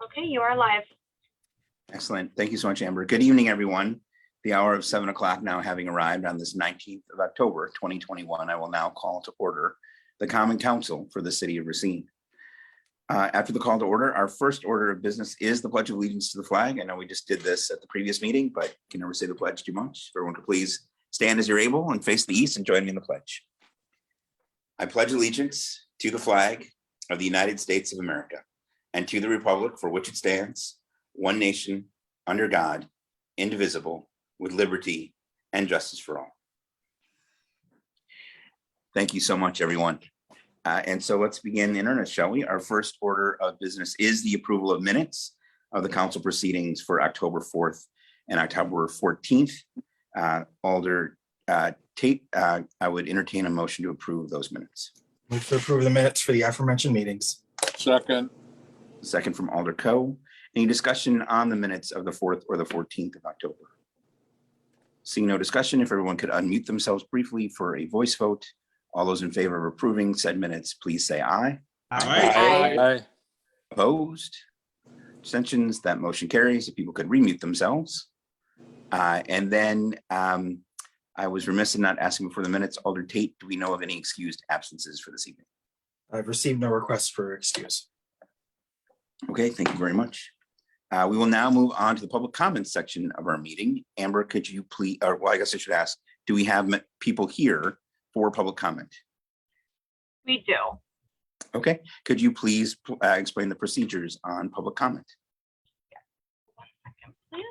Okay, you are live. Excellent. Thank you so much, Amber. Good evening, everyone. The hour of 7 o'clock now having arrived on this 19th of October, 2021, I will now call to order the Common Council for the City of Racine. After the call to order, our first order of business is the Pledge of Allegiance to the flag. I know we just did this at the previous meeting, but can never say the pledge too much. If everyone could please stand as you're able and face the east and join me in the pledge. I pledge allegiance to the flag of the United States of America and to the republic for which it stands, one nation, under God, indivisible, with liberty and justice for all. Thank you so much, everyone. And so let's begin in earnest, shall we? Our first order of business is the approval of minutes of the council proceedings for October 4th and October 14th. Alder Tate, I would entertain a motion to approve those minutes. Move to approve the minutes for the aforementioned meetings. Second. Second from Alder Coe. Any discussion on the minutes of the 4th or the 14th of October? Seeing no discussion, if everyone could unmute themselves briefly for a voice vote. All those in favor of approving said minutes, please say aye. Aye. Opposed? Abstentions? That motion carries. If people could remute themselves. And then I was remiss in not asking for the minutes. Alder Tate, do we know of any excused absences for this evening? I've received no requests for excuse. Okay, thank you very much. We will now move on to the public comments section of our meeting. Amber, could you please, or well, I guess I should ask, do we have people here for public comment? We do. Okay, could you please explain the procedures on public comment? One second, please.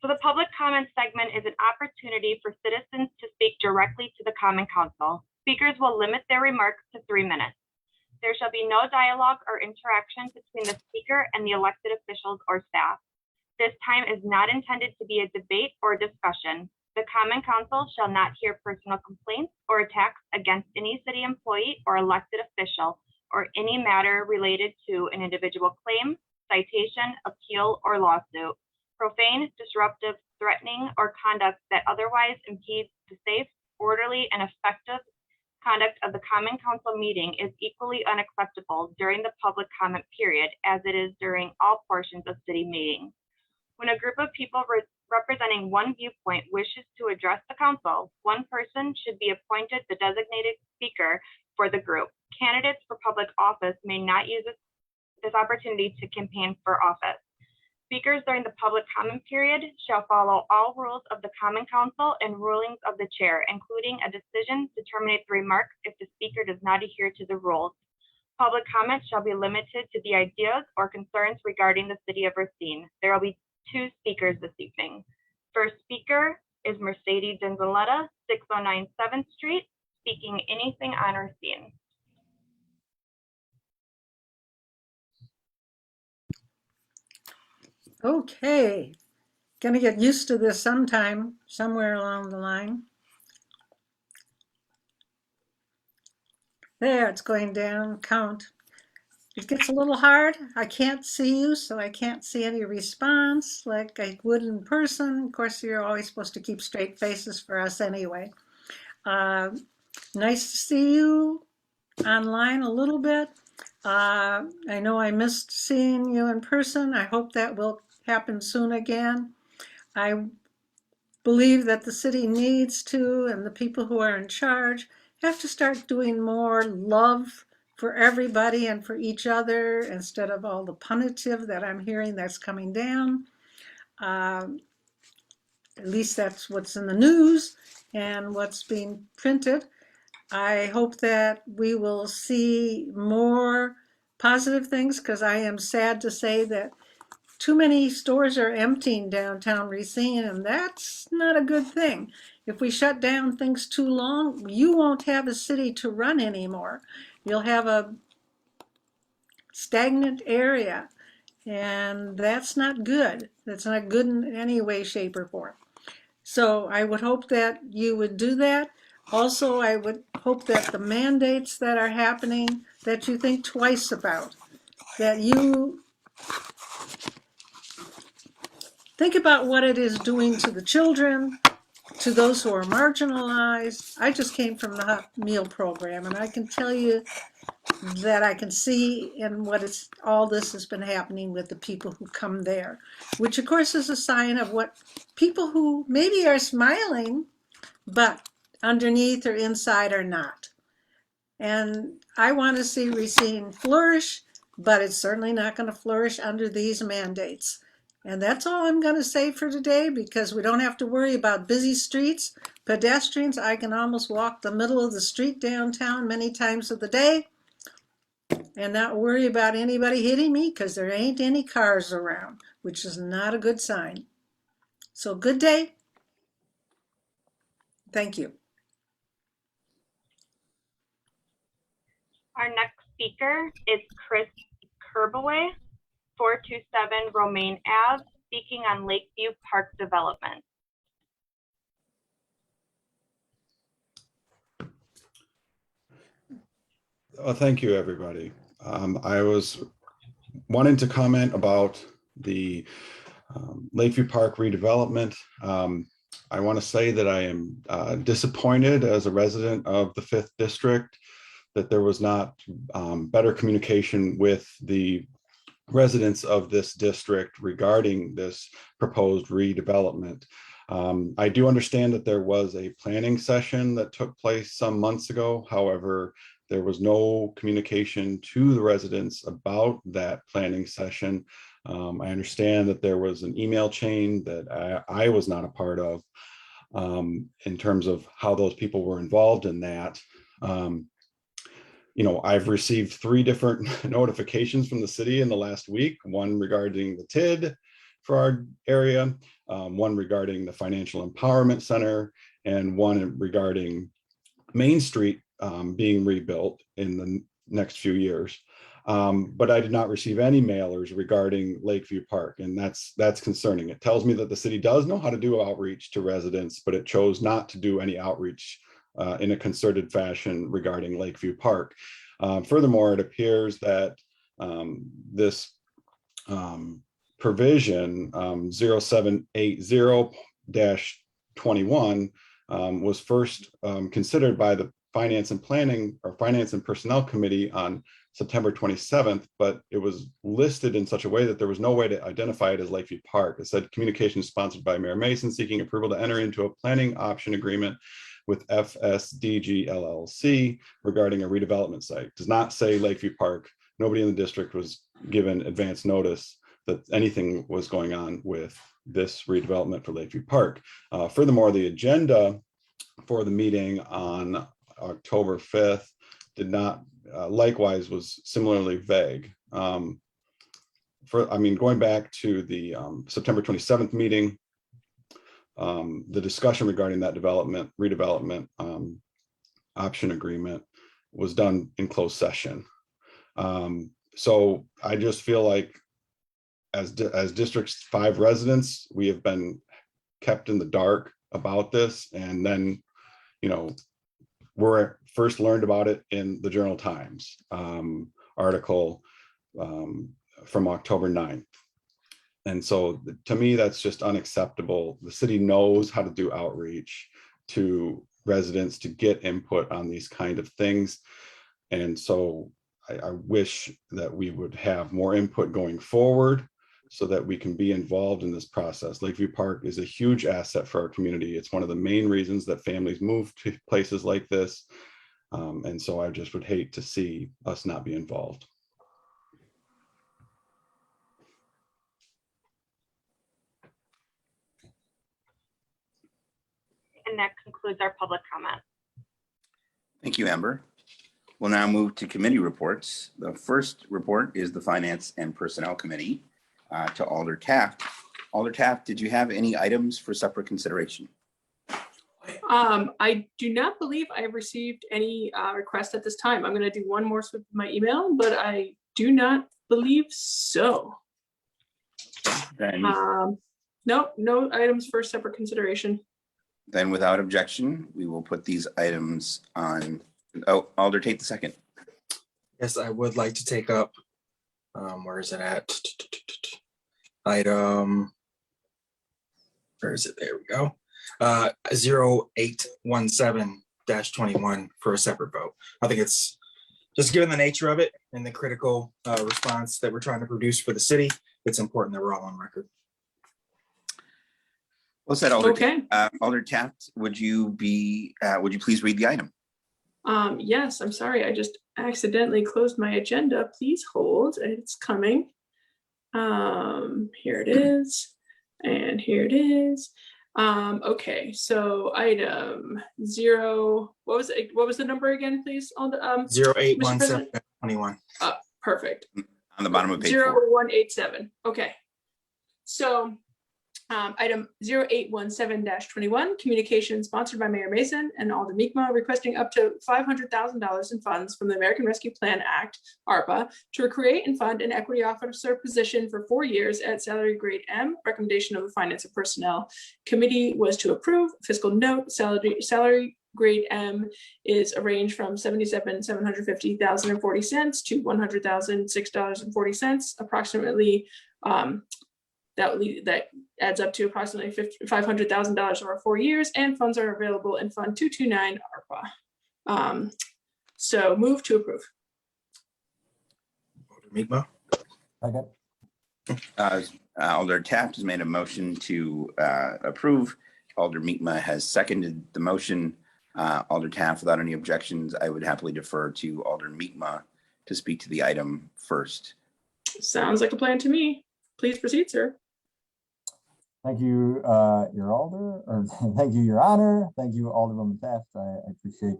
So the public comment segment is an opportunity for citizens to speak directly to the Common Council. Speakers will limit their remarks to 3 minutes. There shall be no dialogue or interaction between the speaker and the elected officials or staff. This time is not intended to be a debate or discussion. The Common Council shall not hear personal complaints or attacks against any city employee or elected official or any matter related to an individual claim, citation, appeal, or lawsuit. Profane, disruptive, threatening, or conduct that otherwise impedes the safe, orderly, and effective conduct of the Common Council meeting is equally unacceptable during the public comment period as it is during all portions of city meetings. When a group of people representing one viewpoint wishes to address the council, one person should be appointed the designated speaker for the group. Candidates for public office may not use this opportunity to campaign for office. Speakers during the public comment period shall follow all rules of the Common Council and rulings of the chair, including a decision to terminate the remarks if the speaker does not adhere to the rules. Public comment shall be limited to the ideas or concerns regarding the city of Racine. There will be 2 speakers this evening. First speaker is Mercedes Denzaletta, 609 7th Street, speaking anything on Racine. Okay, gonna get used to this sometime, somewhere along the line. There, it's going down, count. It gets a little hard. I can't see you, so I can't see any response like I would in person. Of course, you're always supposed to keep straight faces for us anyway. Nice to see you online a little bit. I know I missed seeing you in person. I hope that will happen soon again. I believe that the city needs to, and the people who are in charge have to start doing more love for everybody and for each other instead of all the punitive that I'm hearing that's coming down. At least that's what's in the news and what's being printed. I hope that we will see more positive things, because I am sad to say that too many stores are emptying downtown Racine, and that's not a good thing. If we shut down things too long, you won't have a city to run anymore. You'll have a stagnant area, and that's not good. That's not good in any way, shape, or form. So I would hope that you would do that. Also, I would hope that the mandates that are happening, that you think twice about, that you think about what it is doing to the children, to those who are marginalized. I just came from the hot meal program, and I can tell you that I can see in all this has been happening with the people who come there, which of course is a sign of what people who maybe are smiling, but underneath or inside are not. And I want to see Racine flourish, but it's certainly not going to flourish under these mandates. And that's all I'm going to say for today, because we don't have to worry about busy streets, pedestrians. I can almost walk the middle of the street downtown many times of the day and not worry about anybody hitting me, because there ain't any cars around, which is not a good sign. So good day. Thank you. Our next speaker is Chris Kerbaway, 427 Romaine Ave, speaking on Lakeview Park development. Thank you, everybody. I was wanting to comment about the Lakeview Park redevelopment. I want to say that I am disappointed as a resident of the 5th District that there was not better communication with the residents of this district regarding this proposed redevelopment. I do understand that there was a planning session that took place some months ago. However, there was no communication to the residents about that planning session. I understand that there was an email chain that I was not a part of in terms of how those people were involved in that. You know, I've received 3 different notifications from the city in the last week, one regarding the TID for our area, one regarding the Financial Empowerment Center, and one regarding Main Street being rebuilt in the next few years. But I did not receive any mailers regarding Lakeview Park, and that's concerning. It tells me that the city does know how to do outreach to residents, but it chose not to do any outreach in a concerted fashion regarding Lakeview Park. Furthermore, it appears that this provision 0780-21 was first considered by the Finance and Planning or Finance and Personnel Committee on September 27th, but it was listed in such a way that there was no way to identify it as Lakeview Park. It said communication sponsored by Mayor Mason seeking approval to enter into a planning option agreement with FSDG LLC regarding a redevelopment site. It does not say Lakeview Park. Nobody in the district was given advance notice that anything was going on with this redevelopment for Lakeview Park. Furthermore, the agenda for the meeting on October 5th did not, likewise was similarly vague. Going back to the September 27th meeting, the discussion regarding that redevelopment option agreement was done in closed session. So I just feel like as District 5 residents, we have been kept in the dark about this. And then, you know, we're first learned about it in the Journal Times article from October 9th. And so to me, that's just unacceptable. The city knows how to do outreach to residents to get input on these kind of things. And so I wish that we would have more input going forward so that we can be involved in this process. Lakeview Park is a huge asset for our community. It's one of the main reasons that families move to places like this. And so I just would hate to see us not be involved. And that concludes our public comment. Thank you, Amber. We'll now move to committee reports. The first report is the Finance and Personnel Committee to Alder Taft. Alder Taft, did you have any items for separate consideration? I do not believe I have received any request at this time. I'm going to do one more sweep of my email, but I do not believe so. Then, No items for separate consideration. then without objection, we will put these items on. Oh, Alder Tate the second. Yes, I would like to take up, where is it at? Item, where is it? There we go. 0817-21 for a separate vote. I think it's just given the nature of it and the critical response that we're trying to produce for the city, it's important that we're all on record. Well said, Alder. Okay. Alder Taft, would you please read the item? Yes, I'm sorry. I just accidentally closed my agenda. Please hold. It's coming. Here it is. And here it is. Okay, so item 0, what was the number again, please? On the 081721. perfect. On the bottom of page 4. 0187. Okay. So item 0817-21, communication sponsored by Mayor Mason and Alder Mi'kmaq, requesting up to $500,000 in funds from the American Rescue Plan Act, ARPA, to create and fund an equity officer position for 4 years at salary grade M. Recommendation of the Finance and Personnel Committee was to approve. Fiscal note, salary grade M is a range from $77,750.40 to $100,006.40, approximately. That adds up to approximately $500,000 over 4 years, and funds are available in Fund 229 ARPA. So move to approve. Alder Mi'kmaq. Second. Alder Taft has made a motion to approve. Alder Mi'kmaq has seconded the motion. Alder Taft, without any objections, I would happily defer to Alder Mi'kmaq to speak to the item first. Sounds like a plan to me. Please proceed, sir. Thank you, Your Alder, or thank you, Your Honor. Thank you, Alderwoman Taft. I appreciate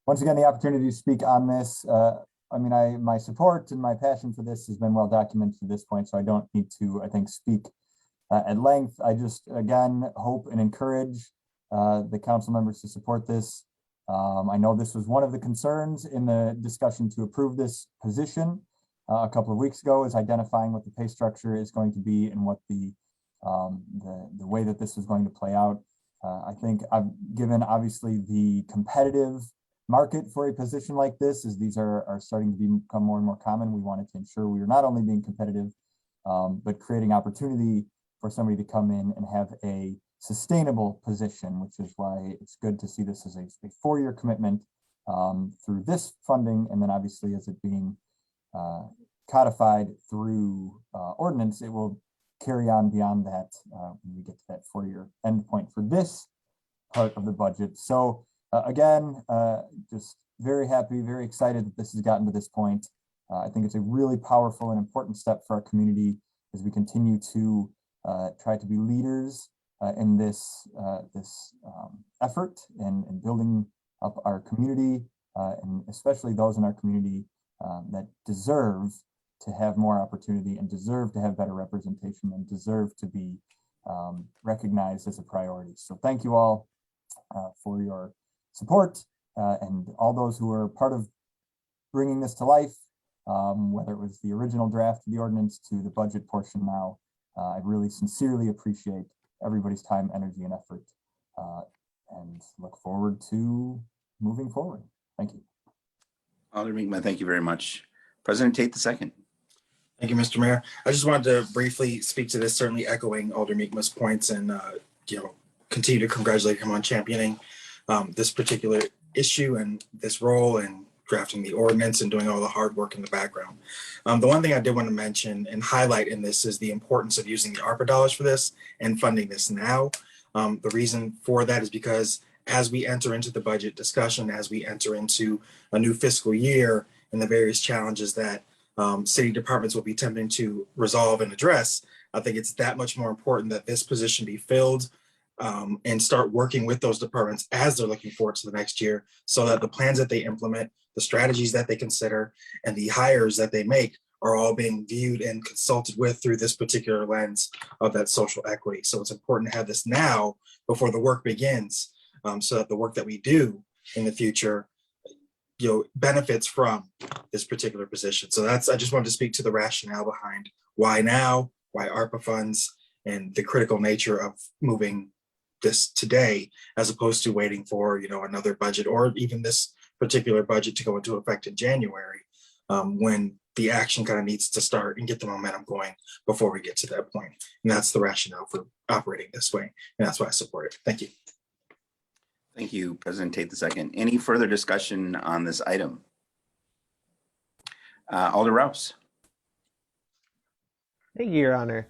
once again the opportunity to speak on this. My support and my passion for this has been well documented to this point, so I don't need to, I think, speak at length. I just, again, hope and encourage the council members to support this. I know this was one of the concerns in the discussion to approve this position a couple of weeks ago, is identifying what the pay structure is going to be and what the way that this is going to play out. I think given obviously the competitive market for a position like this, as these are starting to become more and more common, we wanted to ensure we are not only being competitive, but creating opportunity for somebody to come in and have a sustainable position, which is why it's good to see this as a 4-year commitment through this funding, and then obviously as it being codified through ordinance, it will carry on beyond that when we get to that 4-year endpoint for this part of the budget. So again, just very happy, very excited that this has gotten to this point. I think it's a really powerful and important step for our community as we continue to try to be leaders in this effort and building up our community, and especially those in our community that deserve to have more opportunity and deserve to have better representation and deserve to be recognized as a priority. So thank you all for your support and all those who are part of bringing this to life, whether it was the original draft of the ordinance to the budget portion now. I really sincerely appreciate everybody's time, energy, and effort, and look forward to moving forward. Thank you. Alder Mi'kmaq, thank you very much. President Tate II. Thank you, Mr. Mayor. I just wanted to briefly speak to this, certainly echoing Alder Mi'kmaq's points, and continue to congratulate him on championing this particular issue and this role and drafting the ordinance and doing all the hard work in the background. The one thing I did want to mention and highlight in this is the importance of using the ARPA dollars for this and funding this now. The reason for that is because as we enter into the budget discussion, as we enter into a new fiscal year and the various challenges that city departments will be attempting to resolve and address, I think it's that much more important that this position be filled and start working with those departments as they're looking forward to the next year, so that the plans that they implement, the strategies that they consider, and the hires that they make are all being viewed and consulted with through this particular lens of that social equity. So it's important to have this now before the work begins, so that the work that we do in the future benefits from this particular position. So I just wanted to speak to the rationale behind why now, why ARPA funds, and the critical nature of moving this today, as opposed to waiting for another budget or even this particular budget to go into effect in January, when the action kind of needs to start and get the momentum going before we get to that point. And that's the rationale for operating this way, and that's why I support it. Thank you. Thank you, President Tate II. Any further discussion on this item? Alder Rouse. Thank you, Your Honor.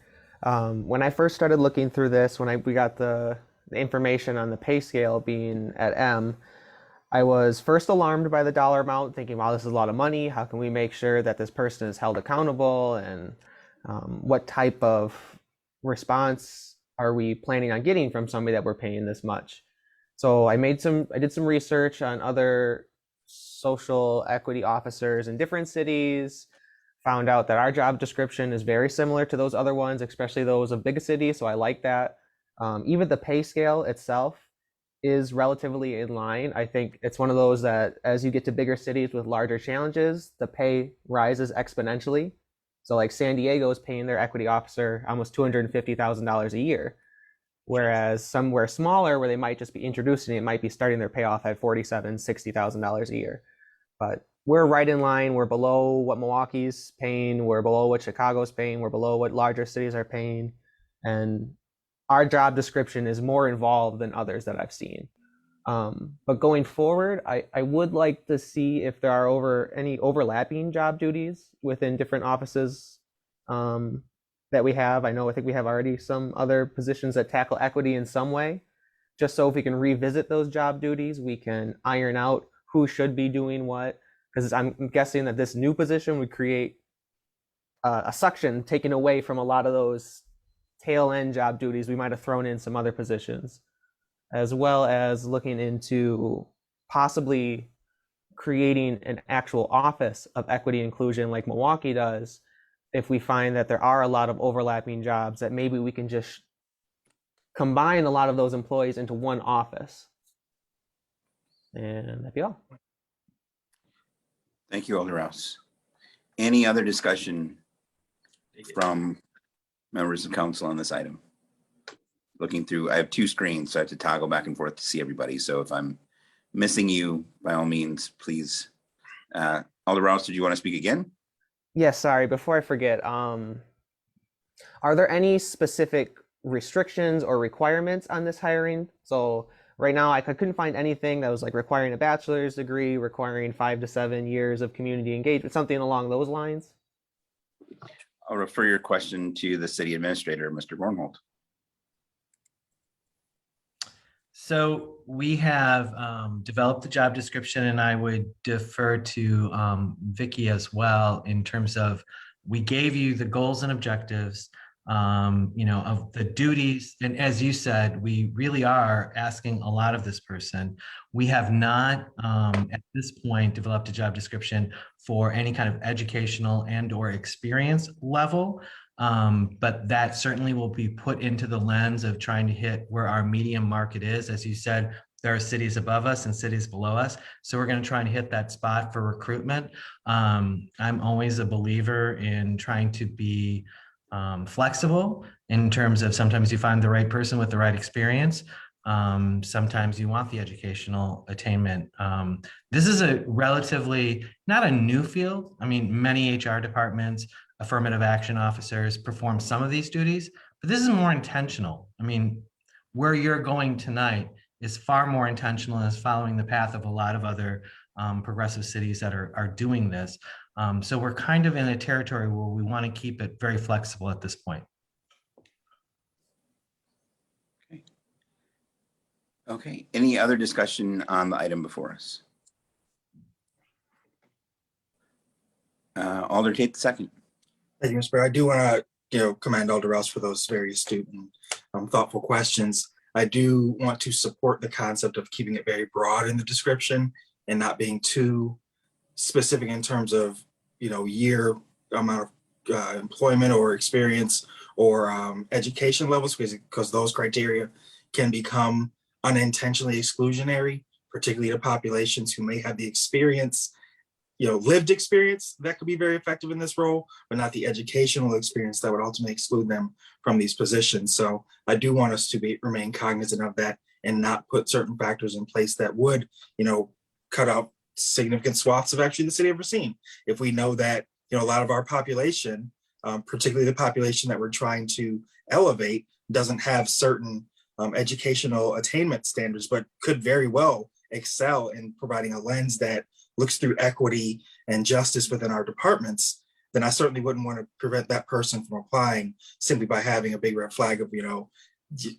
When I first started looking through this, when we got the information on the pay scale being at M, I was first alarmed by the dollar amount, thinking, wow, this is a lot of money. How can we make sure that this person is held accountable? And what type of response are we planning on getting from somebody that we're paying this much? So I did some research on other social equity officers in different cities, found out that our job description is very similar to those other ones, especially those of big cities. So I like that. Even the pay scale itself is relatively in line. I think it's one of those that as you get to bigger cities with larger challenges, the pay rises exponentially. So like San Diego is paying their equity officer almost $250,000 a year. Whereas somewhere smaller where they might just be introducing it might be starting their payoff at $47,000, $60,000 a year. But we're right in line. We're below what Milwaukee's paying. We're below what Chicago's paying. We're below what larger cities are paying. And our job description is more involved than others that I've seen. But going forward, I would like to see if there are any overlapping job duties within different offices that we have. I think we have already some other positions that tackle equity in some way. Just so if we can revisit those job duties, we can iron out who should be doing what. Because I'm guessing that this new position would create a suction taken away from a lot of those tail end job duties we might have thrown in some other positions, as well as looking into possibly creating an actual office of equity inclusion like Milwaukee does. If we find that there are a lot of overlapping jobs, that maybe we can just combine a lot of those employees into one office. And that'd be all. Thank you, Alder Rouse. Any other discussion from members of council on this item? Looking through, I have two screens, so I have to toggle back and forth to see everybody. So if I'm missing you, by all means, please. Alder Rouse, did you want to speak again? Yes, sorry, before I forget, are there any specific restrictions or requirements on this hiring? So right now I couldn't find anything that was like requiring a bachelor's degree, requiring 5 to 7 years of community engagement, something along those lines. I'll refer your question to the city administrator, Mr. Bornholt. So we have developed the job description, and I would defer to Vicky as well in terms of, we gave you the goals and objectives, of the duties. And as you said, we really are asking a lot of this person. We have not at this point developed a job description for any kind of educational and or experience level. But that certainly will be put into the lens of trying to hit where our medium market is. As you said, there are cities above us and cities below us. So we're going to try and hit that spot for recruitment. I'm always a believer in trying to be flexible in terms of, sometimes you find the right person with the right experience. Sometimes you want the educational attainment. This is a relatively, not a new field. I mean, many HR departments, affirmative action officers perform some of these duties, but this is more intentional. I mean, where you're going tonight is far more intentional and is following the path of a lot of other progressive cities that are doing this. So we're kind of in a territory where we want to keep it very flexible at this point. Okay, any other discussion on the item before us? Alder Tate II. Thank you, Mr. Mayor. I do want to, commend Alder Rouse for those very astute and thoughtful questions. I do want to support the concept of keeping it very broad in the description and not being too specific in terms of, year amount of employment or experience or education levels, because those criteria can become unintentionally exclusionary, particularly to populations who may have the experience, lived experience that could be very effective in this role, but not the educational experience that would ultimately exclude them from these positions. So I do want us to remain cognizant of that and not put certain factors in place that would, cut out significant swaths of actually the city of Racine. If we know that, a lot of our population, particularly the population that we're trying to elevate, doesn't have certain educational attainment standards, but could very well excel in providing a lens that looks through equity and justice within our departments, then I certainly wouldn't want to prevent that person from applying simply by having a big red flag of,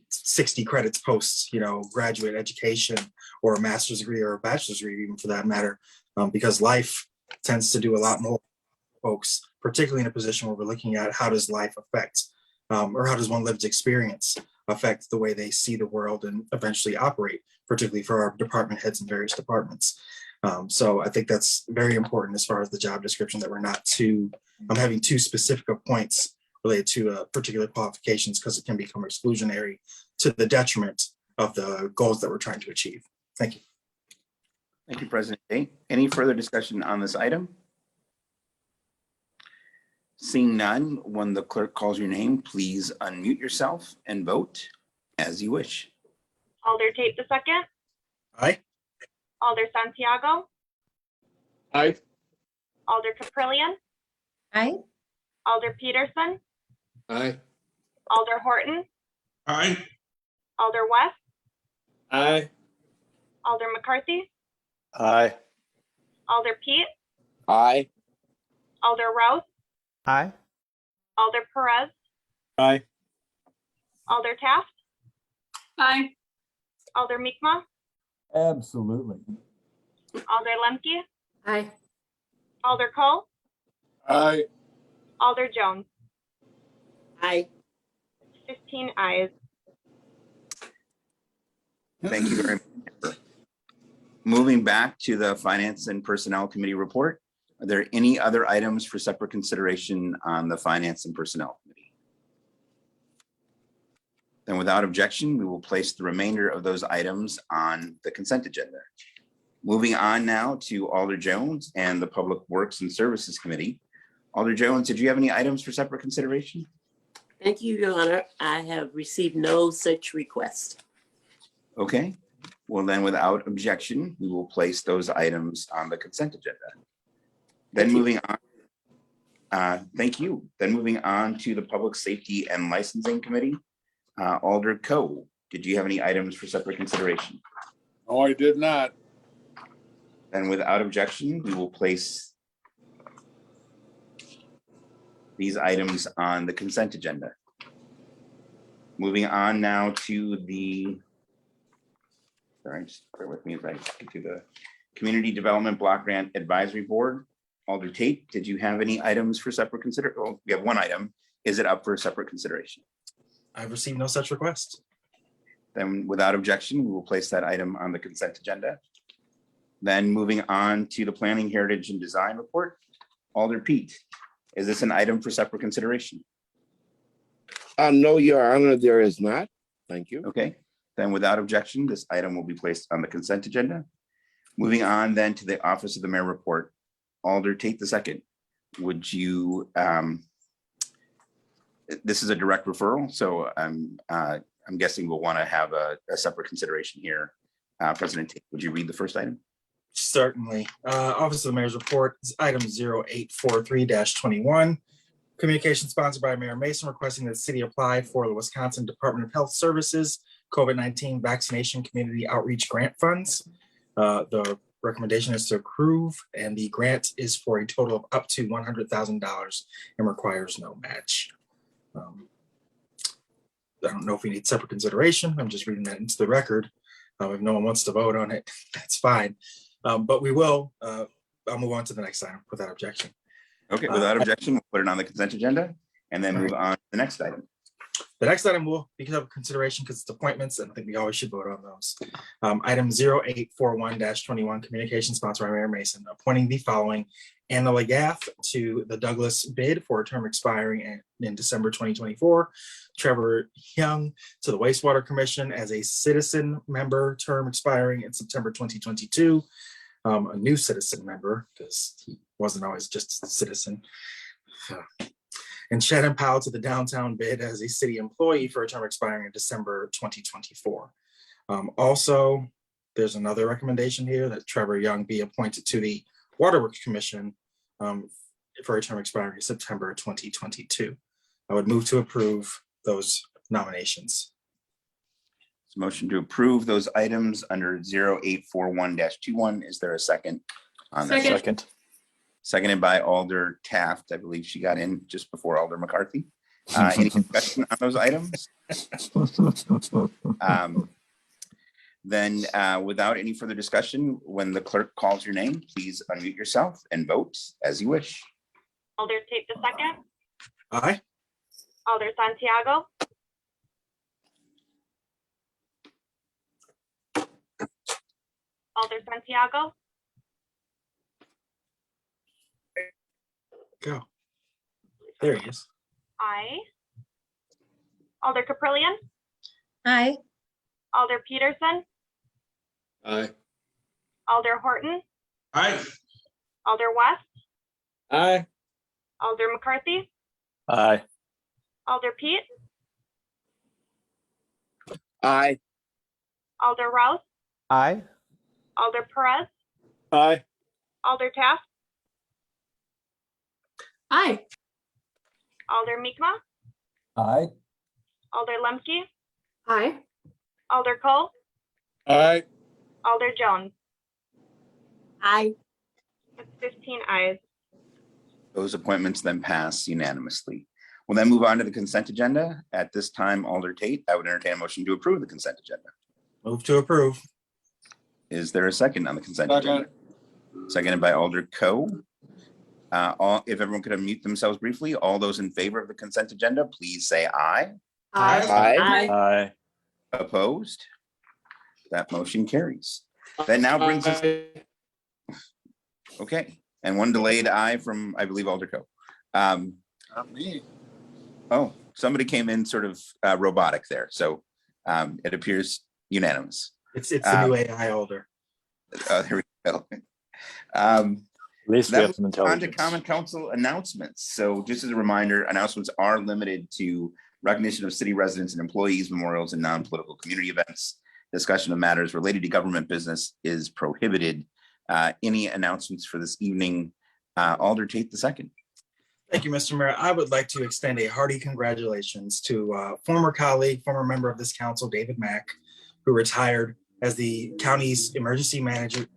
60 credits post, graduate education or a master's degree or a bachelor's degree, even for that matter, because life tends to do a lot more folks, particularly in a position where we're looking at how does life affect or how does one lived experience affect the way they see the world and eventually operate, particularly for our department heads in various departments. So I think that's very important as far as the job description, that we're not having too specific of points related to particular qualifications, because it can become exclusionary to the detriment of the goals that we're trying to achieve. Thank you. Thank you, President Day. Any further discussion on this item? Seeing none, when the clerk calls your name, please unmute yourself and vote as you wish. Alder Tate II, Aye. Alder Santiago, Aye. Alder Caprillion, Aye. Alder Peterson, Aye. Alder Horton, Aye. Alder West, Aye. Alder McCarthy, Aye. Alder Pete, Aye. Alder Rouse, Aye. Alder Perez, Aye. Alder Taft, Aye. Alder Mikma, Absolutely. Alder Lemke, Aye. Alder Cole, Aye. Alder Jones. Aye. 15 ayes. Thank you very much. Moving back to the Finance and Personnel Committee report, are there any other items for separate consideration on the Finance and Personnel Committee? Then without objection, we will place the remainder of those items on the consent agenda. Moving on now to Alder Jones and the Public Works and Services Committee. Alder Jones, did you have any items for separate consideration? Thank you, Your Honor. I have received no such request. Okay, well then without objection, we will place those items on the consent agenda. Then moving on, thank you. Then moving on to the Public Safety and Licensing Committee. Alder Coe, did you have any items for separate consideration? No, I did not. Then without objection, we will place these items on the consent agenda. Moving on now to the, sorry, just bear with me as I get to the Community Development Block Grant Advisory Board. Alder Tate, did you have any items for separate consideration? Well, we have one item. Is it up for separate consideration? I've received no such request. Then without objection, we will place that item on the consent agenda. Then moving on to the Planning, Heritage, and Design Report. Alder Pete, is this an item for separate consideration? No, Your Honor, there is not. Thank you. Okay, then without objection, this item will be placed on the consent agenda. Moving on then to the Office of the Mayor Report. Alder Tate II, would you, this is a direct referral, so I'm guessing we'll want to have a separate consideration here. President Tate, would you read the first item? Certainly. Office of the Mayor's Report, item 0843-21. Communication sponsored by Mayor Mason requesting that the city apply for the Wisconsin Department of Health Services COVID-19 Vaccination Community Outreach Grant Funds. The recommendation is to approve, and the grant is for a total of up to $100,000 and requires no match. I don't know if we need separate consideration. I'm just reading that into the record. If no one wants to vote on it, that's fine. But we will, I'll move on to the next item without objection. Okay, without objection, we'll put it on the consent agenda and then move on to the next item. The next item will be of consideration because it's appointments, and I think we always should vote on those. Item 0841-21, communication sponsored by Mayor Mason, appointing the following: Anna Legath to the Douglas bid for a term expiring in December 2024. Trevor Young to the Wastewater Commission as a citizen member, term expiring in September 2022. A new citizen member, because he wasn't always just a citizen. And Shannon Powell to the downtown bid as a city employee for a term expiring in December 2024. Also, there's another recommendation here that Trevor Young be appointed to the Waterworks Commission for a term expiring in September 2022. I would move to approve those nominations. Motion to approve those items under 0841-21. Is there a second? on that? Second. Seconded by Alder Taft. I believe she got in just before Alder McCarthy. Any discussion on those items? Then without any further discussion, when the clerk calls your name, please unmute yourself and vote as you wish. Alder Tate the second, Aye. Alder Santiago, Alder Santiago, Go. There he is. aye. Alder Caprillion, Aye. Alder Peterson, Aye. Alder Horton, Aye. Alder West, Aye. Alder McCarthy, Aye. Alder Pete, Aye. Alder Rouse, Aye. Alder Perez, Aye. Alder Taft, Aye. Alder Mikma, Aye. Alder Lemke, Aye. Alder Cole, Aye. Alder Jones. Aye. That's 15 ayes. Those appointments then pass unanimously. We'll then move on to the consent agenda. At this time, Alder Tate, I would entertain a motion to approve the consent agenda. Move to approve. Is there a second on the consent agenda? Seconded by Alder Coe. If everyone could unmute themselves briefly, all those in favor of the consent agenda, please say aye. Aye. Aye. Opposed? That motion carries. That now brings us, okay, and one delayed aye from, I believe, Alder Coe. Not me. Oh, somebody came in sort of robotic there, so it appears unanimous. It's the new AI Alder. There we go. At least That moves on to Common Council announcements. So just as a reminder, announcements are limited to recognition of city residents and employees, memorials, and non-political community events. Discussion of matters related to government business is prohibited. Any announcements for this evening? Alder Tate II. Thank you, Mr. Mayor. I would like to extend a hearty congratulations to former colleague, former member of this council, David Mack, who retired as the county's emergency manager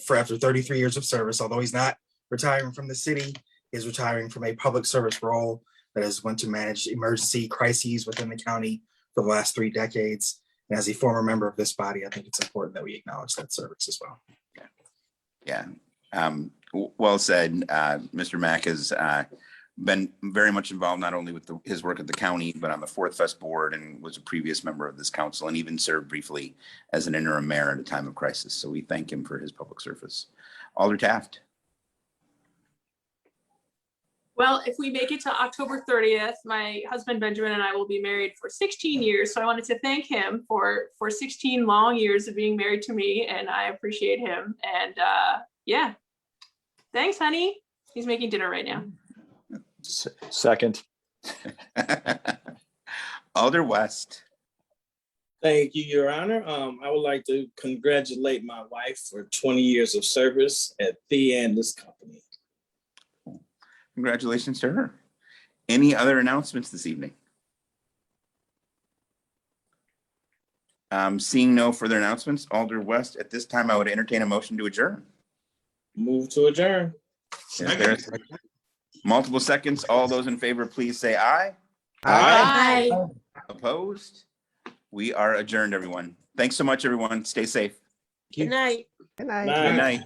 for after 33 years of service. Although he's not retiring from the city, he's retiring from a public service role that has went to manage emergency crises within the county for the last 3 decades. And as a former member of this body, I think it's important that we acknowledge that service as well. Yeah, well said. Mr. Mack has been very much involved not only with his work at the county, but on the Fourth Fest board, and was a previous member of this council, and even served briefly as an interim mayor at a time of crisis. So we thank him for his public service. Alder Taft. Well, if we make it to October 30th, my husband Benjamin and I will be married for 16 years. So I wanted to thank him for 16 long years of being married to me, and I appreciate him. And yeah, thanks, honey. He's making dinner right now. Second. Alder West. Thank you, Your Honor. I would like to congratulate my wife for 20 years of service at Thea and this company. Congratulations to her. Any other announcements this evening? Seeing no further announcements, Alder West, at this time, I would entertain a motion to adjourn. Move to adjourn. Is there multiple seconds? All those in favor, please say aye. Bye. Opposed? We are adjourned, everyone. Thanks so much, everyone. Stay safe. Good night. Good night. Bye. Good night.